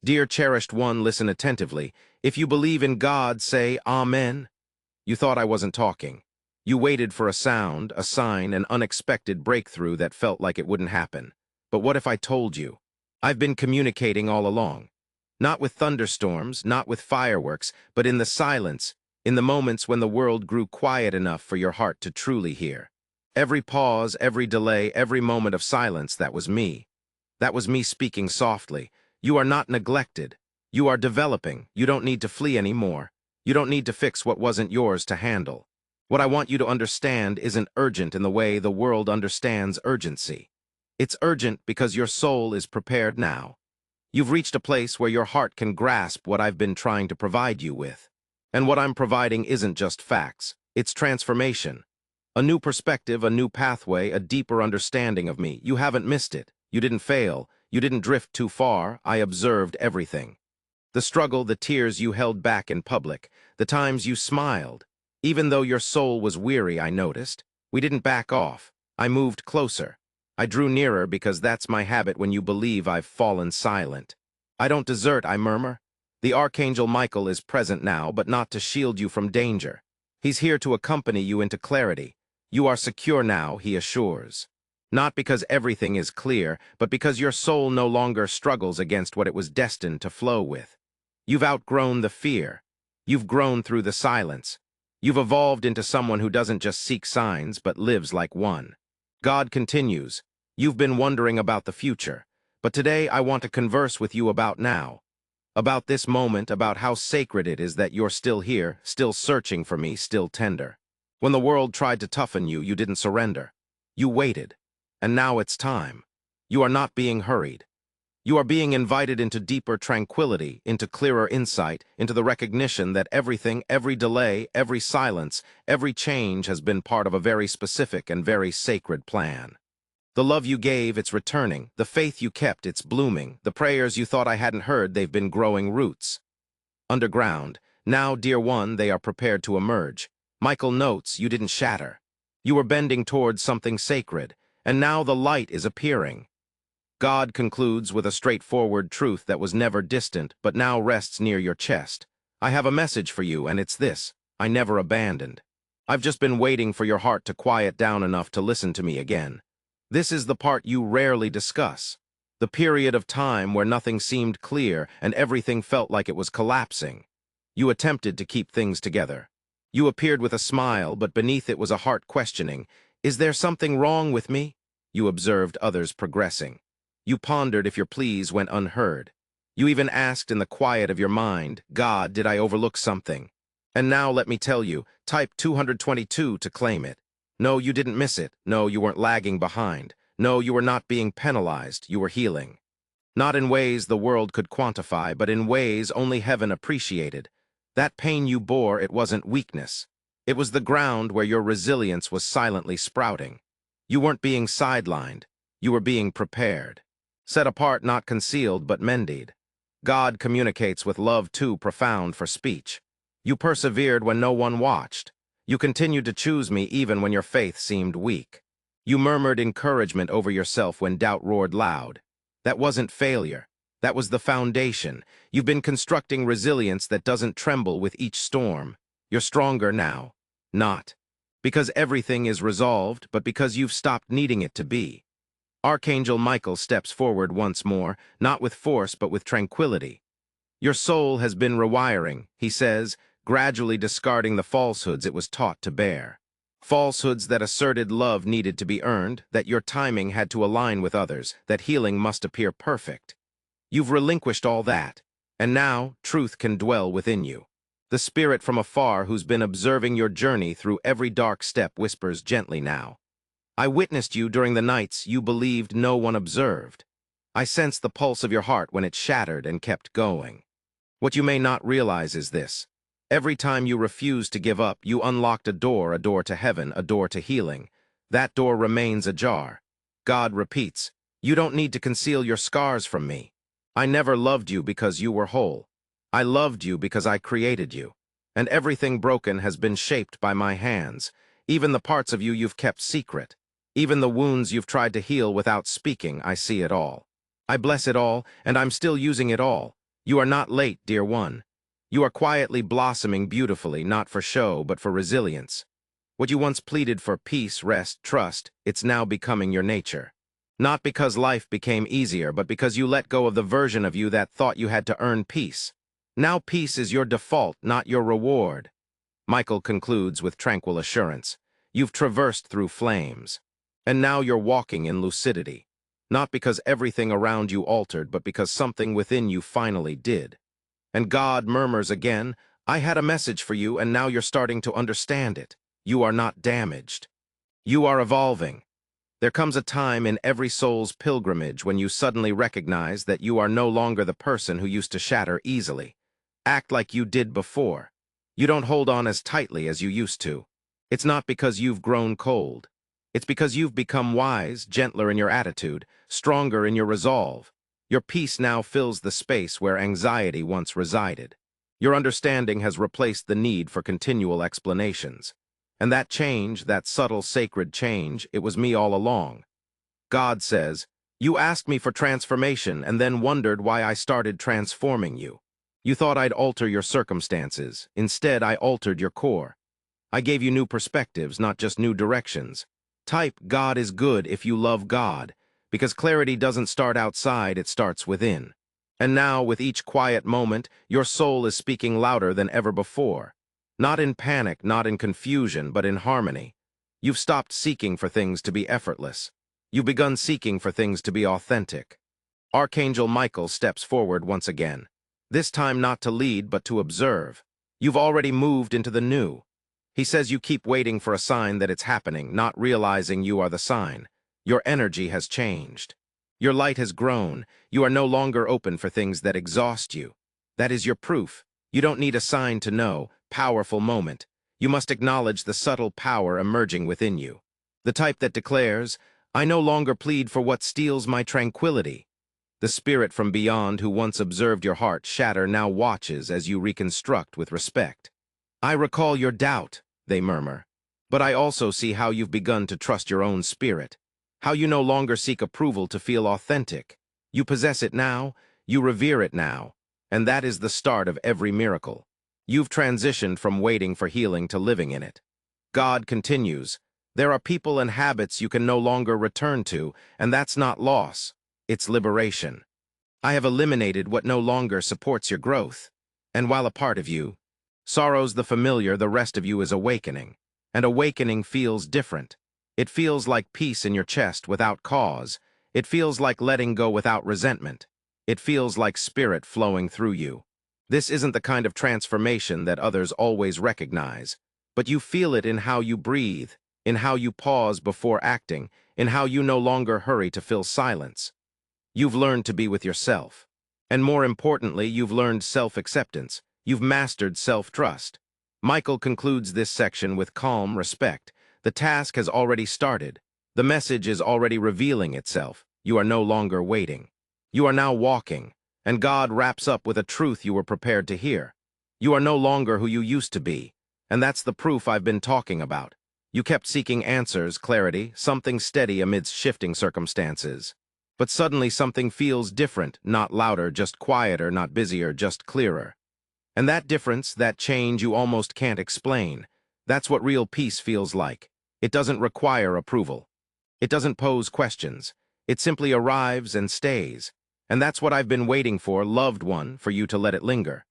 Dear cherished one, listen attentively. If you believe in God, say Amen. You thought I wasn't talking. You waited for a sound, a sign, an unexpected breakthrough that felt like it wouldn't happen. But what if I told you? I've been communicating all along. Not with thunderstorms, not with fireworks, but in the silence, in the moments when the world grew quiet enough for your heart to truly hear. Every pause, every delay, every moment of silence, that was me. That was me speaking softly. You are not neglected. You are developing. You don't need to flee anymore. You don't need to fix what wasn't yours to handle. What I want you to understand isn't urgent in the way the world understands urgency. It's urgent because your soul is prepared now. You've reached a place where your heart can grasp what I've been trying to provide you with. And what I'm providing isn't just facts. It's transformation. A new perspective, a new pathway, a deeper understanding of me. You haven't missed it. You didn't fail. You didn't drift too far. I observed everything. The struggle, the tears you held back in public, the times you smiled. Even though your soul was weary, I noticed. We didn't back off. I moved closer. I drew nearer because that's my habit when you believe I've fallen silent. I don't desert, I murmur. The Archangel Michael is present now, but not to shield you from danger. He's here to accompany you into clarity. You are secure now, he assures. Not because everything is clear, but because your soul no longer struggles against what it was destined to flow with. You've outgrown the fear. You've grown through the silence. You've evolved into someone who doesn't just seek signs, but lives like one. God continues, you've been wondering about the future, but today I want to converse with you about now. About this moment, about how sacred it is that you're still here, still searching for me, still tender. When the world tried to toughen you, you didn't surrender. You waited. And now it's time. You are not being hurried. You are being invited into deeper tranquility, into clearer insight, into the recognition that everything, every delay, every silence, every change has been part of a very specific and very sacred plan. The love you gave, it's returning. The faith you kept, it's blooming. The prayers you thought I hadn't heard, they've been growing roots. Underground, now, dear one, they are prepared to emerge. Michael notes, you didn't shatter. You were bending towards something sacred, and now the light is appearing. God concludes with a straightforward truth that was never distant, but now rests near your chest. I have a message for you, and it's this: I never abandoned. I've just been waiting for your heart to quiet down enough to listen to me again. This is the part you rarely discuss. The period of time where nothing seemed clear and everything felt like it was collapsing. You attempted to keep things together. You appeared with a smile, but beneath it was a heart questioning. Is there something wrong with me? You observed others progressing. You pondered if your pleas went unheard. You even asked in the quiet of your mind, God, did I overlook something? And now let me tell you, type 222 to claim it. No, you didn't miss it. No, you weren't lagging behind. No, you were not being penalized. You were healing. Not in ways the world could quantify, but in ways only heaven appreciated. That pain you bore, it wasn't weakness. It was the ground where your resilience was silently sprouting. You weren't being sidelined. You were being prepared. Set apart, not concealed, but mended. God communicates with love too profound for speech. You persevered when no one watched. You continued to choose me even when your faith seemed weak. You murmured encouragement over yourself when doubt roared loud. That wasn't failure. That was the foundation. You've been constructing resilience that doesn't tremble with each storm. You're stronger now. Not because everything is resolved, but because you've stopped needing it to be. Archangel Michael steps forward once more, not with force but with tranquility. Your soul has been rewiring, he says, gradually discarding the falsehoods it was taught to bear. Falsehoods that asserted love needed to be earned, that your timing had to align with others, that healing must appear perfect. You've relinquished all that, and now truth can dwell within you. The spirit from afar who's been observing your journey through every dark step whispers gently now. I witnessed you during the nights you believed no one observed. I sensed the pulse of your heart when it shattered and kept going. What you may not realize is this. Every time you refused to give up, you unlocked a door to heaven, a door to healing. That door remains ajar. God repeats, you don't need to conceal your scars from me. I never loved you because you were whole. I loved you because I created you. And everything broken has been shaped by my hands, even the parts of you you've kept secret. Even the wounds you've tried to heal without speaking, I see it all. I bless it all, and I'm still using it all. You are not late, dear one. You are quietly blossoming beautifully, not for show, but for resilience. What you once pleaded for, peace, rest, trust, it's now becoming your nature. Not because life became easier, but because you let go of the version of you that thought you had to earn peace. Now peace is your default, not your reward. Michael concludes with tranquil assurance. You've traversed through flames. And now you're walking in lucidity. Not because everything around you altered, but because something within you finally did. And God murmurs again, I had a message for you, and now you're starting to understand it. You are not damaged. You are evolving. There comes a time in every soul's pilgrimage when you suddenly recognize that you are no longer the person who used to shatter easily. Act like you did before. You don't hold on as tightly as you used to. It's not because you've grown cold. It's because you've become wise, gentler in your attitude, stronger in your resolve. Your peace now fills the space where anxiety once resided. Your understanding has replaced the need for continual explanations. And that change, that subtle, sacred change, it was me all along. God says, you asked me for transformation and then wondered why I started transforming you. You thought I'd alter your circumstances. Instead, I altered your core. I gave you new perspectives, not just new directions. Type, God is good if you love God, because clarity doesn't start outside, it starts within. And now, with each quiet moment, your soul is speaking louder than ever before. Not in panic, not in confusion, but in harmony. You've stopped seeking for things to be effortless. You've begun seeking for things to be authentic. Archangel Michael steps forward once again. This time not to lead, but to observe. You've already moved into the new. He says you keep waiting for a sign that it's happening, not realizing you are the sign. Your energy has changed. Your light has grown. You are no longer open for things that exhaust you. That is your proof. You don't need a sign to know. Powerful moment. You must acknowledge the subtle power emerging within you. The type that declares, I no longer plead for what steals my tranquility. The spirit from beyond who once observed your heart shatter now watches as you reconstruct with respect. I recall your doubt, they murmur. But I also see how you've begun to trust your own spirit. How you no longer seek approval to feel authentic. You possess it now, you revere it now, and that is the start of every miracle. You've transitioned from waiting for healing to living in it. God continues, there are people and habits you can no longer return to, and that's not loss, it's liberation. I have eliminated what no longer supports your growth. And while a part of you sorrows the familiar, the rest of you is awakening. And awakening feels different. It feels like peace in your chest without cause. It feels like letting go without resentment. It feels like spirit flowing through you. This isn't the kind of transformation that others always recognize, but you feel it in how you breathe, in how you pause before acting, in how you no longer hurry to fill silence. You've learned to be with yourself. And more importantly, you've learned self-acceptance. You've mastered self-trust. Michael concludes this section with calm respect. The task has already started. The message is already revealing itself. You are no longer waiting. You are now walking. And God wraps up with a truth you were prepared to hear. You are no longer who you used to be. And that's the proof I've been talking about. You kept seeking answers, clarity, something steady amidst shifting circumstances. But suddenly something feels different, not louder, just quieter, not busier, just clearer. And that difference, that change you almost can't explain. That's what real peace feels like. It doesn't require approval. It doesn't pose questions. It simply arrives and stays. And that's what I've been waiting for, loved one, for you to let it linger.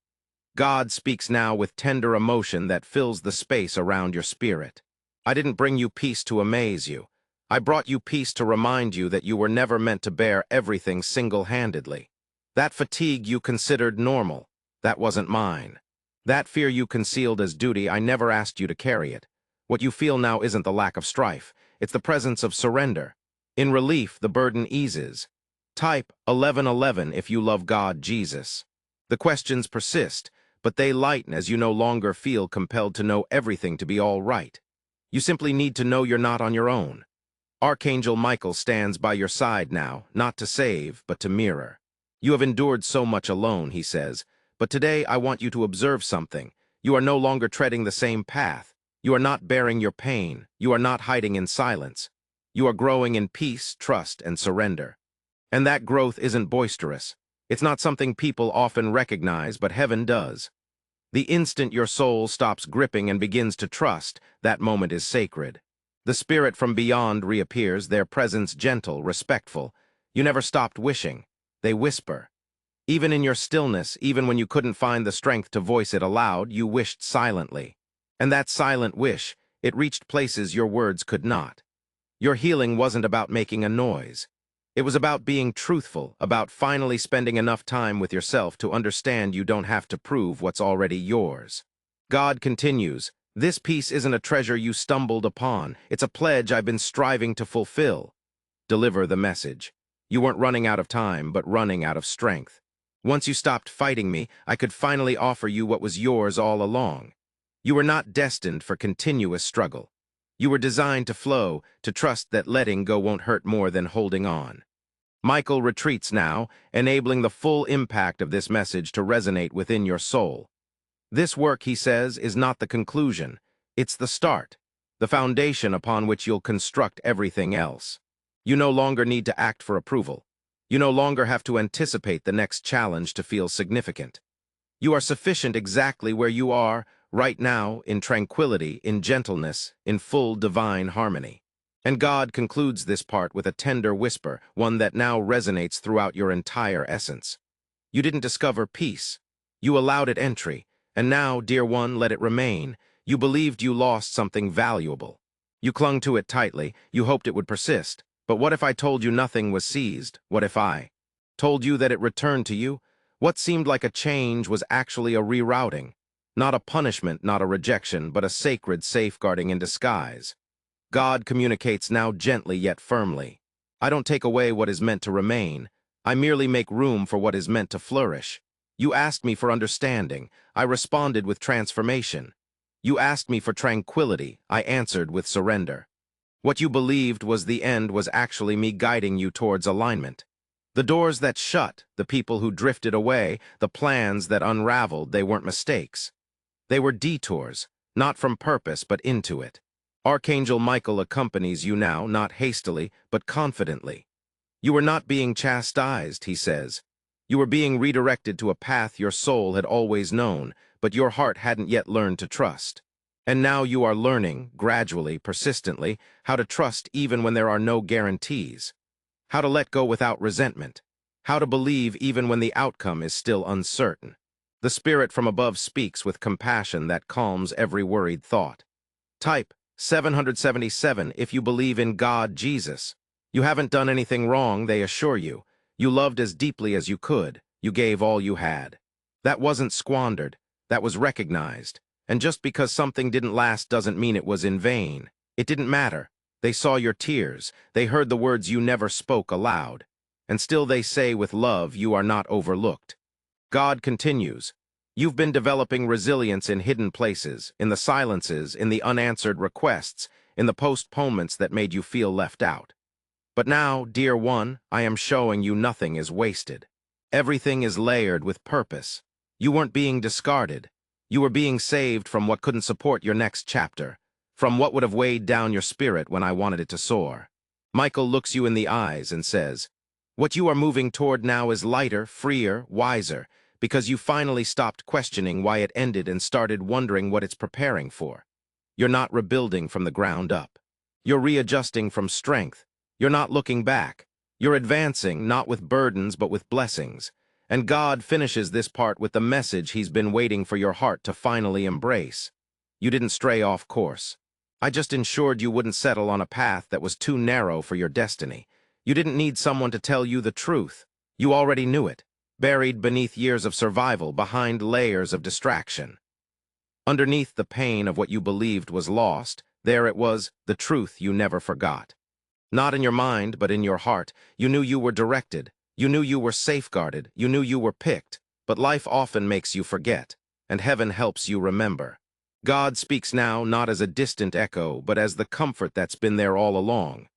God speaks now with tender emotion that fills the space around your spirit. I didn't bring you peace to amaze you. I brought you peace to remind you that you were never meant to bear everything single-handedly. That fatigue you considered normal, that wasn't mine. That fear you concealed as duty, I never asked you to carry it. What you feel now isn't the lack of strife, it's the presence of surrender. In relief, the burden eases. Type 1111 if you love God, Jesus. The questions persist, but they lighten as you no longer feel compelled to know everything to be all right. You simply need to know you're not on your own. Archangel Michael stands by your side now, not to save, but to mirror. You have endured so much alone, he says, but today I want you to observe something. You are no longer treading the same path. You are not bearing your pain. You are not hiding in silence. You are growing in peace, trust, and surrender. And that growth isn't boisterous. It's not something people often recognize, but heaven does. The instant your soul stops gripping and begins to trust, that moment is sacred. The spirit from beyond reappears, their presence gentle, respectful. You never stopped wishing. They whisper. Even in your stillness, even when you couldn't find the strength to voice it aloud, you wished silently. And that silent wish, it reached places your words could not. Your healing wasn't about making a noise. It was about being truthful, about finally spending enough time with yourself to understand you don't have to prove what's already yours. God continues, "This peace isn't a treasure you stumbled upon. It's a pledge I've been striving to fulfill." Deliver the message. You weren't running out of time, but running out of strength. Once you stopped fighting me, I could finally offer you what was yours all along. You were not destined for continuous struggle. You were designed to flow, to trust that letting go won't hurt more than holding on. Michael retreats now, enabling the full impact of this message to resonate within your soul. This work, he says, is not the conclusion. It's the start, the foundation upon which you'll construct everything else. You no longer need to act for approval. You no longer have to anticipate the next challenge to feel significant. You are sufficient exactly where you are, right now, in tranquility, in gentleness, in full divine harmony. And God concludes this part with a tender whisper, one that now resonates throughout your entire essence. You didn't discover peace. You allowed it entry, and now, dear one, let it remain. You believed you lost something valuable. You clung to it tightly, you hoped it would persist. But what if I told you nothing was seized? What if I told you that it returned to you? What seemed like a change was actually a rerouting. Not a punishment, not a rejection, but a sacred safeguarding in disguise. God communicates now gently yet firmly. I don't take away what is meant to remain. I merely make room for what is meant to flourish. You asked me for understanding. I responded with transformation. You asked me for tranquility. I answered with surrender. What you believed was the end was actually me guiding you towards alignment. The doors that shut, the people who drifted away, the plans that unraveled, they weren't mistakes. They were detours, not from purpose, but into it. Archangel Michael accompanies you now, not hastily, but confidently. You are not being chastised, he says. You are being redirected to a path your soul had always known, but your heart hadn't yet learned to trust. And now you are learning, gradually, persistently, how to trust even when there are no guarantees. How to let go without resentment. How to believe even when the outcome is still uncertain. The spirit from above speaks with compassion that calms every worried thought. Type 777 if you believe in God, Jesus. You haven't done anything wrong, they assure you. You loved as deeply as you could. You gave all you had. That wasn't squandered. That was recognized. And just because something didn't last doesn't mean it was in vain. It didn't matter. They saw your tears. They heard the words you never spoke aloud. And still they say with love you are not overlooked. God continues. You've been developing resilience in hidden places, in the silences, in the unanswered requests, in the postponements that made you feel left out. But now, dear one, I am showing you nothing is wasted. Everything is layered with purpose. You weren't being discarded. You were being saved from what couldn't support your next chapter, from what would have weighed down your spirit when I wanted it to soar. Michael looks you in the eyes and says, what you are moving toward now is lighter, freer, wiser, because you finally stopped questioning why it ended and started wondering what it's preparing for. You're not rebuilding from the ground up. You're readjusting from strength. You're not looking back. You're advancing, not with burdens, but with blessings. And God finishes this part with the message he's been waiting for your heart to finally embrace. You didn't stray off course. I just ensured you wouldn't settle on a path that was too narrow for your destiny. You didn't need someone to tell you the truth. You already knew it, buried beneath years of survival, behind layers of distraction. Underneath the pain of what you believed was lost, there it was, the truth you never forgot. Not in your mind, but in your heart, you knew you were directed. You knew you were safeguarded, you knew you were picked, but life often makes you forget, and heaven helps you remember. God speaks now not as a distant echo, but as the comfort that's been there all along.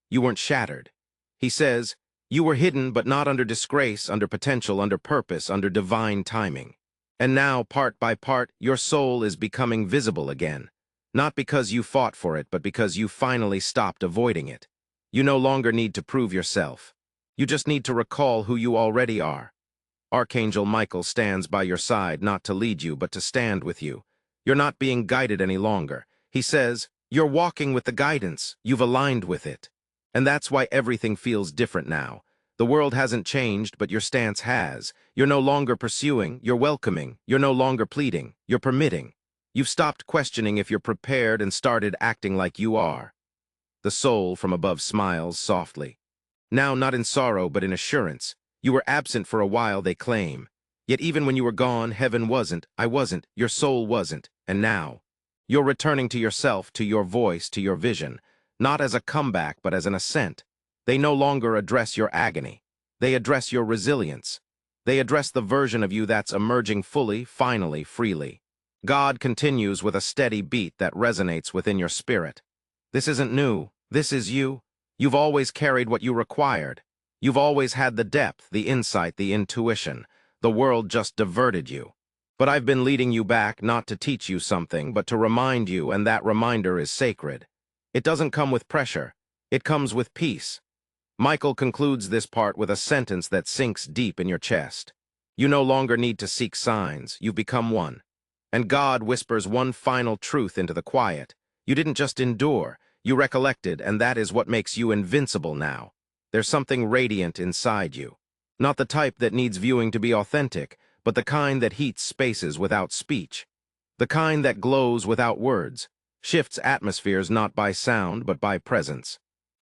You weren't shattered. He says, you were hidden but not under disgrace, under potential, under purpose, under divine timing. And now, part by part, your soul is becoming visible again, not because you fought for it, but because you finally stopped avoiding it. You no longer need to prove yourself. You just need to recall who you already are. Archangel Michael stands by your side not to lead you but to stand with you. You're not being guided any longer. He says, you're walking with the guidance, you've aligned with it. And that's why everything feels different now. The world hasn't changed, but your stance has. You're no longer pursuing, you're welcoming. You're no longer pleading, you're permitting. You've stopped questioning if you're prepared and started acting like you are. The soul from above smiles softly. Now not in sorrow but in assurance. You were absent for a while, they claim. Yet even when you were gone, heaven wasn't, I wasn't, your soul wasn't, and now. You're returning to yourself, to your voice, to your vision, not as a comeback but as an ascent. They no longer address your agony. They address your resilience. They address the version of you that's emerging fully, finally, freely. God continues with a steady beat that resonates within your spirit. This isn't new. This is you. You've always carried what you required. You've always had the depth, the insight, the intuition. The world just diverted you. But I've been leading you back not to teach you something, but to remind you, and that reminder is sacred. It doesn't come with pressure. It comes with peace. Michael concludes this part with a sentence that sinks deep in your chest. You no longer need to seek signs. You've become one. And God whispers one final truth into the quiet. You didn't just endure. You recollected, and that is what makes you invincible now. There's something radiant inside you. Not the type that needs viewing to be authentic, but the kind that heats spaces without speech. The kind that glows without words, shifts atmospheres not by sound but by presence.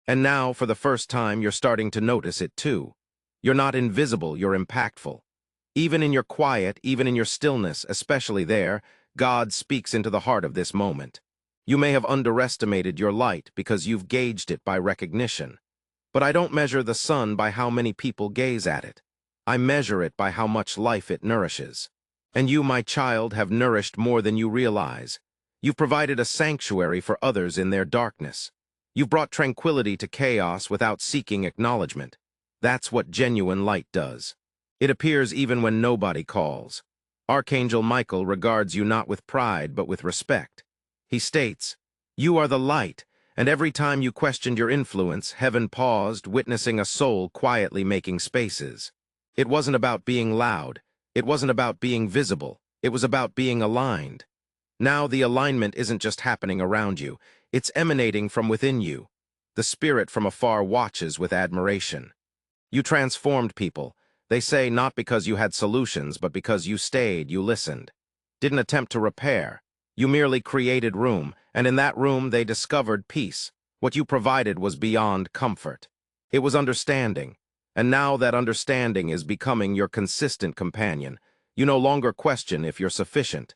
And now, for the first time, you're starting to notice it too. You're not invisible, you're impactful. Even in your quiet, even in your stillness, especially there, God speaks into the heart of this moment. You may have underestimated your light because you've gauged it by recognition. But I don't measure the sun by how many people gaze at it. I measure it by how much life it nourishes. And you, my child, have nourished more than you realize. You've provided a sanctuary for others in their darkness. You've brought tranquility to chaos without seeking acknowledgement. That's what genuine light does. It appears even when nobody calls. Archangel Michael regards you not with pride but with respect. He states, "You are the light," and every time you questioned your influence, heaven paused, witnessing a soul quietly making spaces. It wasn't about being loud. It wasn't about being visible. It was about being aligned. Now the alignment isn't just happening around you. It's emanating from within you. The spirit from afar watches with admiration. You transformed people. They say not because you had solutions, but because you stayed, you listened. Didn't attempt to repair. You merely created room, and in that room they discovered peace. What you provided was beyond comfort. It was understanding. And now that understanding is becoming your consistent companion. You no longer question if you're sufficient.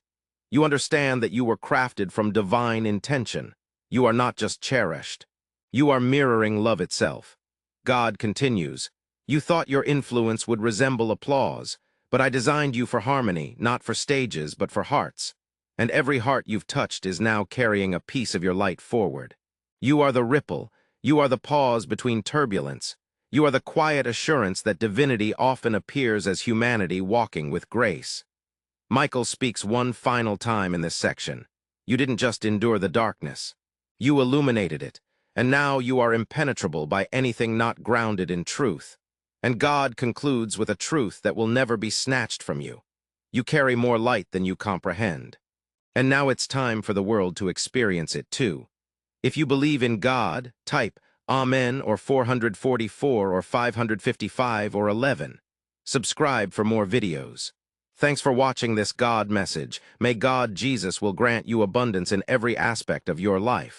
You understand that you were crafted from divine intention. You are not just cherished. You are mirroring love itself. God continues, "You thought your influence would resemble applause, but I designed you for harmony, not for stages, but for hearts. And every heart you've touched is now carrying a piece of your light forward. You are the ripple. You are the pause between turbulence. You are the quiet assurance that divinity often appears as humanity walking with grace." Michael speaks one final time in this section. You didn't just endure the darkness. You illuminated it, and now you are impenetrable by anything not grounded in truth. And God concludes with a truth that will never be snatched from you. You carry more light than you comprehend. And now it's time for the world to experience it too. If you believe in God, type Amen or 444 or 555 or 11. Subscribe for more videos. Thanks for watching this God message. May God Jesus will grant you abundance in every aspect of your life.